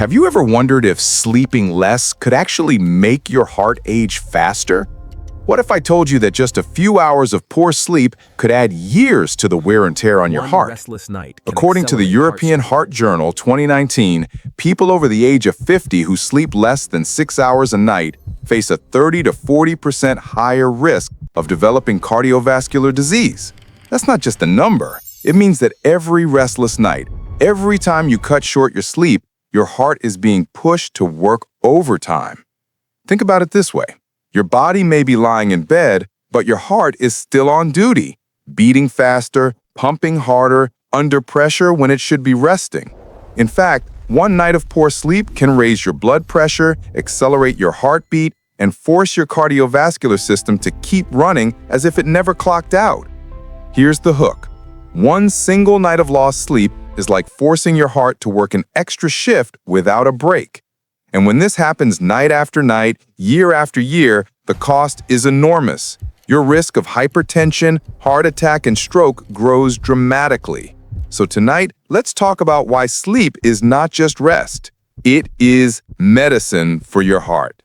Have you ever wondered if sleeping less could actually make your heart age faster? What if I told you that just a few hours of poor sleep could add years to the wear and tear on your heart? According to the European Heart Journal 2019, people over the age of 50 who sleep less than 6 hours a night face a 30 to 40% higher risk of developing cardiovascular disease. That's not just a number. It means that every restless night, every time you cut short your sleep, your heart is being pushed to work overtime. Think about it this way. Your body may be lying in bed, but your heart is still on duty, beating faster, pumping harder, under pressure when it should be resting. In fact, one night of poor sleep can raise your blood pressure, accelerate your heartbeat, and force your cardiovascular system to keep running as if it never clocked out. Here's the hook. One single night of lost sleep is like forcing your heart to work an extra shift without a break. And when this happens night after night, year after year, the cost is enormous. Your risk of hypertension, heart attack, and stroke grows dramatically. So tonight, let's talk about why sleep is not just rest. It is medicine for your heart.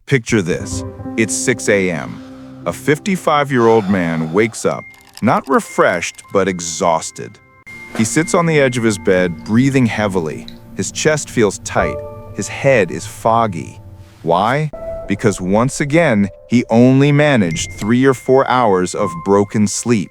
Picture this. It's 6 a.m. A 55-year-old man wakes up, not refreshed, but exhausted. He sits on the edge of his bed, breathing heavily. His chest feels tight. His head is foggy. Why? Because once again, he only managed 3 or 4 hours of broken sleep.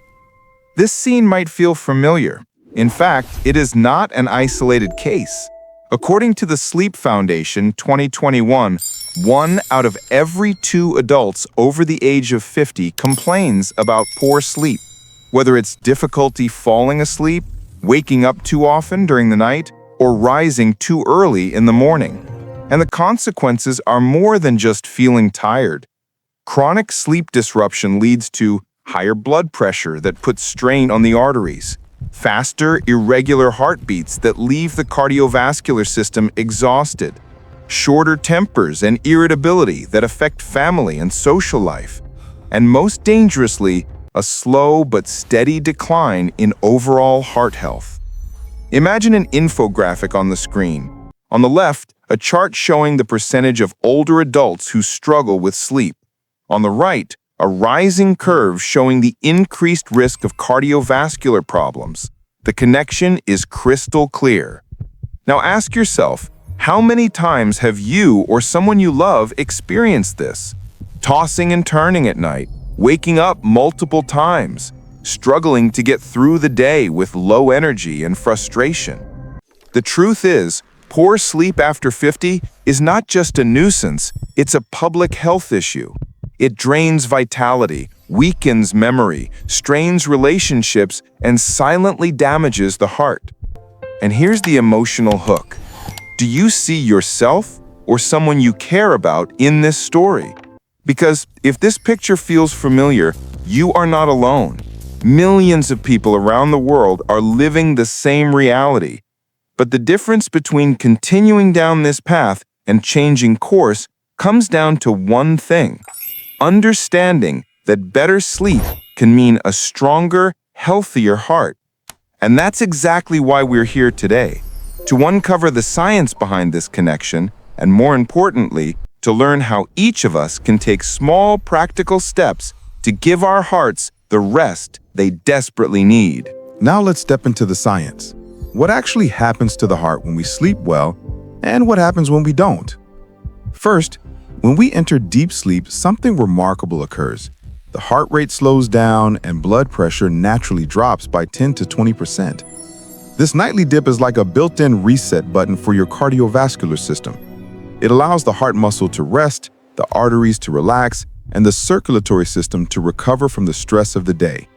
This scene might feel familiar. In fact, it is not an isolated case. According to the Sleep Foundation 2021, 1 out of every 2 adults over the age of 50 complains about poor sleep. Whether it's difficulty falling asleep, waking up too often during the night, or rising too early in the morning. And the consequences are more than just feeling tired. Chronic sleep disruption leads to higher blood pressure that puts strain on the arteries, faster, irregular heartbeats that leave the cardiovascular system exhausted, shorter tempers and irritability that affect family and social life, and most dangerously, a slow but steady decline in overall heart health. Imagine an infographic on the screen. On the left, a chart showing the percentage of older adults who struggle with sleep. On the right, a rising curve showing the increased risk of cardiovascular problems. The connection is crystal clear. Now ask yourself, how many times have you or someone you love experienced this? Tossing and turning at night, waking up multiple times, struggling to get through the day with low energy and frustration. The truth is, poor sleep after 50 is not just a nuisance, it's a public health issue. It drains vitality, weakens memory, strains relationships, and silently damages the heart. And here's the emotional hook. Do you see yourself or someone you care about in this story? Because if this picture feels familiar, you are not alone. Millions of people around the world are living the same reality. But the difference between continuing down this path and changing course comes down to one thing: understanding that better sleep can mean a stronger, healthier heart. And that's exactly why we're here today, to uncover the science behind this connection, and more importantly, to learn how each of us can take small, practical steps to give our hearts the rest they desperately need. Now let's step into the science. What actually happens to the heart when we sleep well, and what happens when we don't? First, when we enter deep sleep, something remarkable occurs. The heart rate slows down and blood pressure naturally drops by 10 to 20%. This nightly dip is like a built-in reset button for your cardiovascular system. It allows the heart muscle to rest, the arteries to relax, and the circulatory system to recover from the stress of the day.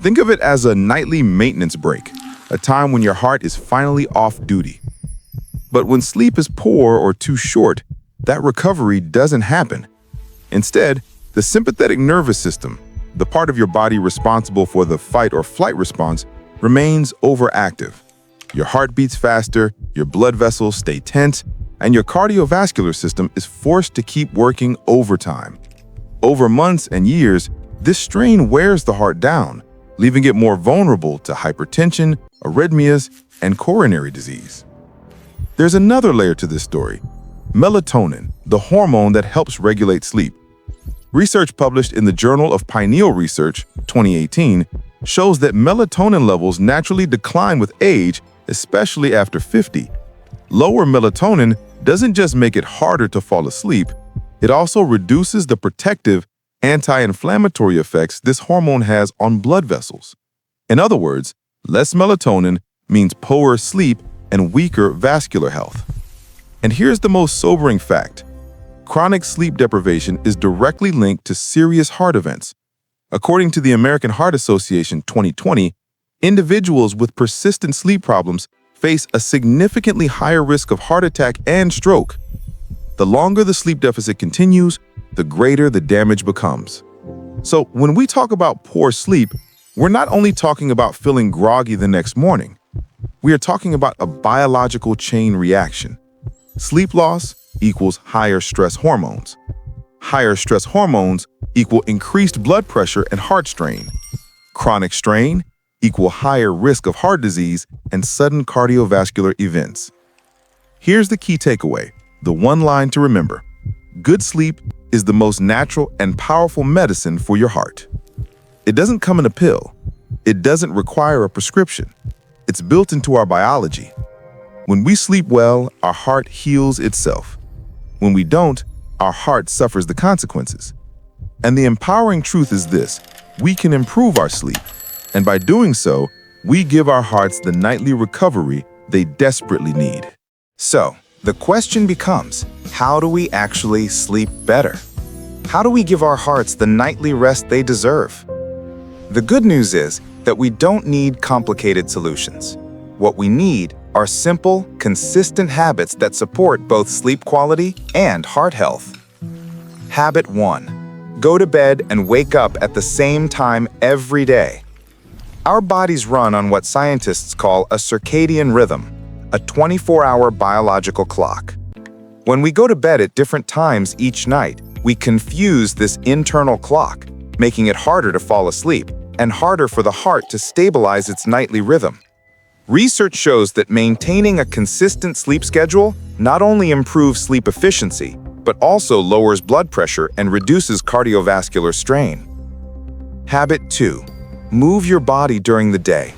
Think of it as a nightly maintenance break, a time when your heart is finally off duty. But when sleep is poor or too short, that recovery doesn't happen. Instead, the sympathetic nervous system, the part of your body responsible for the fight or flight response, remains overactive. Your heart beats faster, your blood vessels stay tense, and your cardiovascular system is forced to keep working overtime. Over months and years, this strain wears the heart down, leaving it more vulnerable to hypertension, arrhythmias, and coronary disease. There's another layer to this story. Melatonin, the hormone that helps regulate sleep. Research published in the Journal of Pineal Research, 2018, shows that melatonin levels naturally decline with age, especially after 50. Lower melatonin doesn't just make it harder to fall asleep, it also reduces the protective, anti-inflammatory effects this hormone has on blood vessels. In other words, less melatonin means poorer sleep and weaker vascular health. And here's the most sobering fact. Chronic sleep deprivation is directly linked to serious heart events. According to the American Heart Association 2020, individuals with persistent sleep problems face a significantly higher risk of heart attack and stroke. The longer the sleep deficit continues, the greater the damage becomes. So when we talk about poor sleep, we're not only talking about feeling groggy the next morning. We are talking about a biological chain reaction. Sleep loss equals higher stress hormones. Higher stress hormones equal increased blood pressure and heart strain. Chronic strain equal higher risk of heart disease and sudden cardiovascular events. Here's the key takeaway, the one line to remember. Good sleep is the most natural and powerful medicine for your heart. It doesn't come in a pill. It doesn't require a prescription. It's built into our biology. When we sleep well, our heart heals itself. When we don't, our heart suffers the consequences. And the empowering truth is this: we can improve our sleep. And by doing so, we give our hearts the nightly recovery they desperately need. So, the question becomes, how do we actually sleep better? How do we give our hearts the nightly rest they deserve? The good news is that we don't need complicated solutions. What we need are simple, consistent habits that support both sleep quality and heart health. Habit 1. Go to bed and wake up at the same time every day. Our bodies run on what scientists call a circadian rhythm, a 24-hour biological clock. When we go to bed at different times each night, we confuse this internal clock, making it harder to fall asleep and harder for the heart to stabilize its nightly rhythm. Research shows that maintaining a consistent sleep schedule not only improves sleep efficiency, but also lowers blood pressure and reduces cardiovascular strain. Habit 2. Move your body during the day.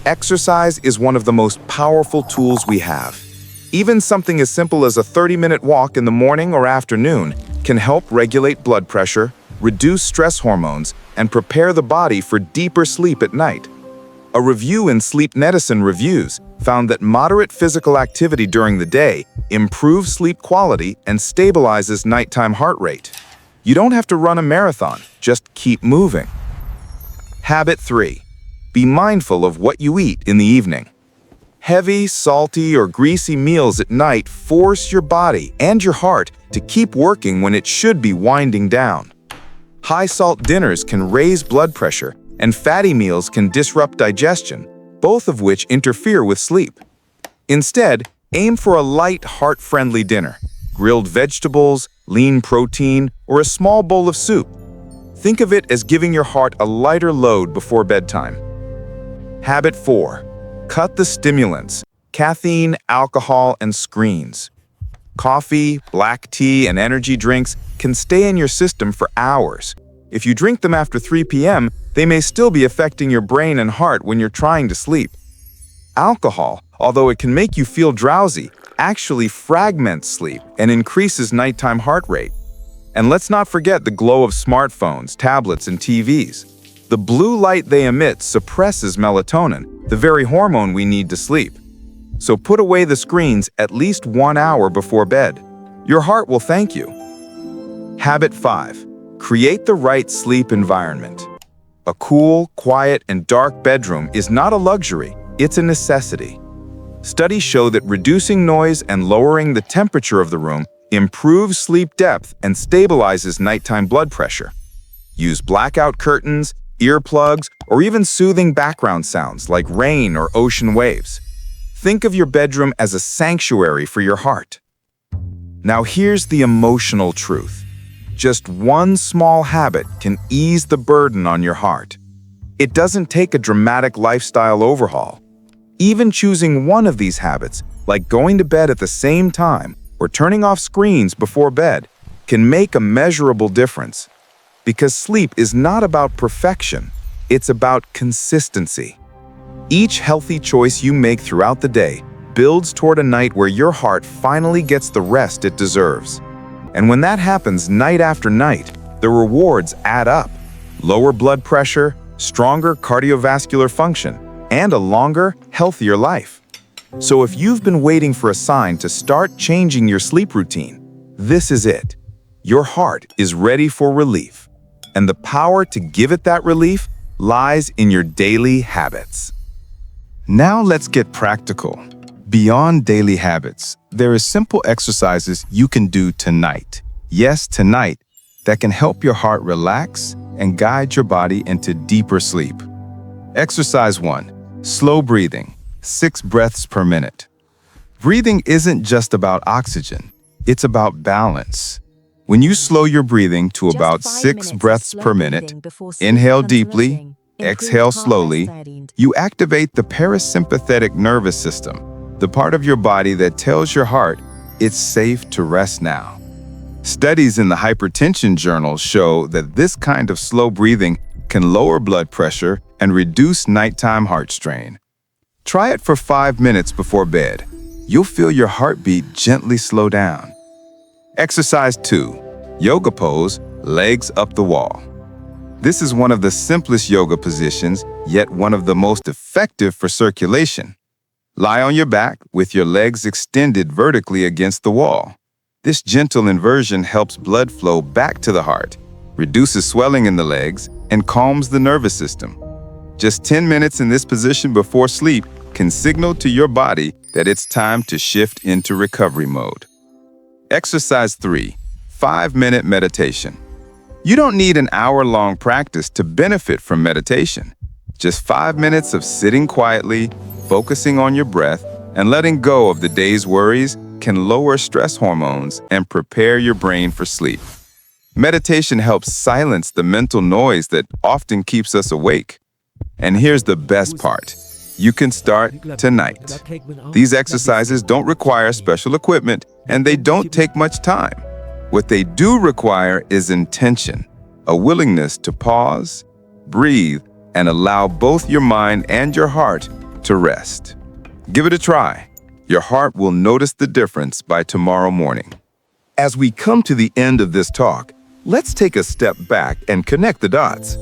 Exercise is one of the most powerful tools we have. Even something as simple as a 30-minute walk in the morning or afternoon can help regulate blood pressure, reduce stress hormones, and prepare the body for deeper sleep at night. A review in Sleep Medicine Reviews found that moderate physical activity during the day improves sleep quality and stabilizes nighttime heart rate. You don't have to run a marathon, just keep moving. Habit 3. Be mindful of what you eat in the evening. Heavy, salty, or greasy meals at night force your body and your heart to keep working when it should be winding down. High-salt dinners can raise blood pressure, and fatty meals can disrupt digestion, both of which interfere with sleep. Instead, aim for a light, heart-friendly dinner, grilled vegetables, lean protein, or a small bowl of soup. Think of it as giving your heart a lighter load before bedtime. Habit 4. Cut the stimulants, caffeine, alcohol, and screens. Coffee, black tea, and energy drinks can stay in your system for hours. If you drink them after 3 p.m., they may still be affecting your brain and heart when you're trying to sleep. Alcohol, although it can make you feel drowsy, actually fragments sleep and increases nighttime heart rate. And let's not forget the glow of smartphones, tablets, and TVs. The blue light they emit suppresses melatonin, the very hormone we need to sleep. So put away the screens at least 1 hour before bed. Your heart will thank you. Habit 5. Create the right sleep environment. A cool, quiet, and dark bedroom is not a luxury, it's a necessity. Studies show that reducing noise and lowering the temperature of the room improves sleep depth and stabilizes nighttime blood pressure. Use blackout curtains, earplugs, or even soothing background sounds like rain or ocean waves. Think of your bedroom as a sanctuary for your heart. Now here's the emotional truth. Just one small habit can ease the burden on your heart. It doesn't take a dramatic lifestyle overhaul. Even choosing one of these habits, like going to bed at the same time or turning off screens before bed, can make a measurable difference. Because sleep is not about perfection, it's about consistency. Each healthy choice you make throughout the day builds toward a night where your heart finally gets the rest it deserves. And when that happens night after night, the rewards add up. Lower blood pressure, stronger cardiovascular function, and a longer, healthier life. So if you've been waiting for a sign to start changing your sleep routine, this is it. Your heart is ready for relief. And the power to give it that relief lies in your daily habits. Now let's get practical. Beyond daily habits, there are simple exercises you can do tonight. Yes, tonight, that can help your heart relax and guide your body into deeper sleep. Exercise 1. Slow breathing, 6 breaths per minute. Breathing isn't just about oxygen, it's about balance. When you slow your breathing to about 6 breaths per minute, inhale deeply, exhale slowly, you activate the parasympathetic nervous system, the part of your body that tells your heart it's safe to rest now. Studies in the Hypertension Journal show that this kind of slow breathing can lower blood pressure and reduce nighttime heart strain. Try it for 5 minutes before bed. You'll feel your heartbeat gently slow down. Exercise 2. Yoga pose, legs up the wall. This is one of the simplest yoga positions, yet one of the most effective for circulation. Lie on your back with your legs extended vertically against the wall. This gentle inversion helps blood flow back to the heart, reduces swelling in the legs, and calms the nervous system. Just 10 minutes in this position before sleep can signal to your body that it's time to shift into recovery mode. Exercise 3. 5-minute meditation. You don't need an hour-long practice to benefit from meditation. Just 5 minutes of sitting quietly, focusing on your breath, and letting go of the day's worries can lower stress hormones and prepare your brain for sleep. Meditation helps silence the mental noise that often keeps us awake. And here's the best part. You can start tonight. These exercises don't require special equipment, and they don't take much time. What they do require is intention, a willingness to pause, breathe, and allow both your mind and your heart to rest. Give it a try. Your heart will notice the difference by tomorrow morning. As we come to the end of this talk, let's take a step back and connect the dots.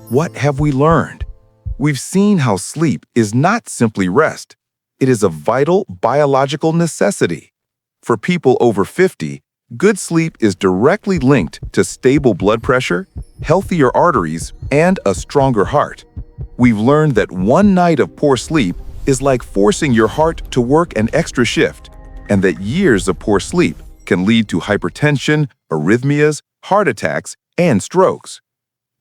What have we learned? We've seen how sleep is not simply rest. It is a vital biological necessity. For people over 50, good sleep is directly linked to stable blood pressure, healthier arteries, and a stronger heart. We've learned that one night of poor sleep is like forcing your heart to work an extra shift, and that years of poor sleep can lead to hypertension, arrhythmias, heart attacks, and strokes.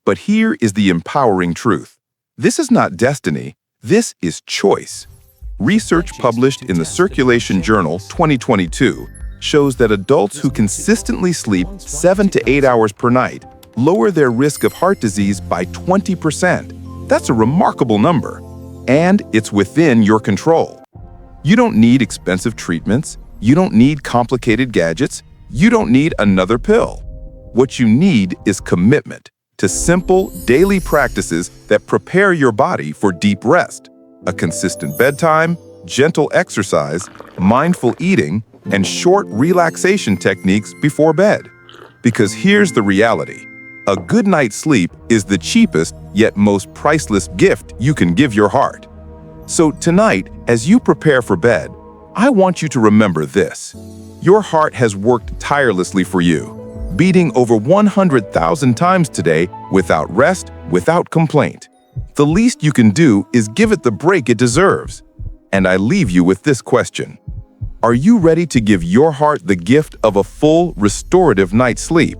But here is the empowering truth. This is not destiny, this is choice. Research published in the Circulation Journal 2022 shows that adults who consistently sleep 7 to 8 hours per night lower their risk of heart disease by 20%. That's a remarkable number. And it's within your control. You don't need expensive treatments. You don't need complicated gadgets. You don't need another pill. What you need is commitment to simple, daily practices that prepare your body for deep rest. A consistent bedtime, gentle exercise, mindful eating, and short relaxation techniques before bed. Because here's the reality. A good night's sleep is the cheapest yet most priceless gift you can give your heart. So tonight, as you prepare for bed, I want you to remember this. Your heart has worked tirelessly for you, beating over 100,000 times today without rest, without complaint. The least you can do is give it the break it deserves. And I leave you with this question. Are you ready to give your heart the gift of a full, restorative night's sleep?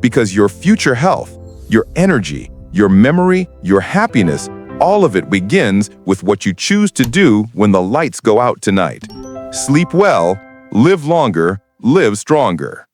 Because your future health, your energy, your memory, your happiness, all of it begins with what you choose to do when the lights go out tonight. Sleep well, live longer, live stronger.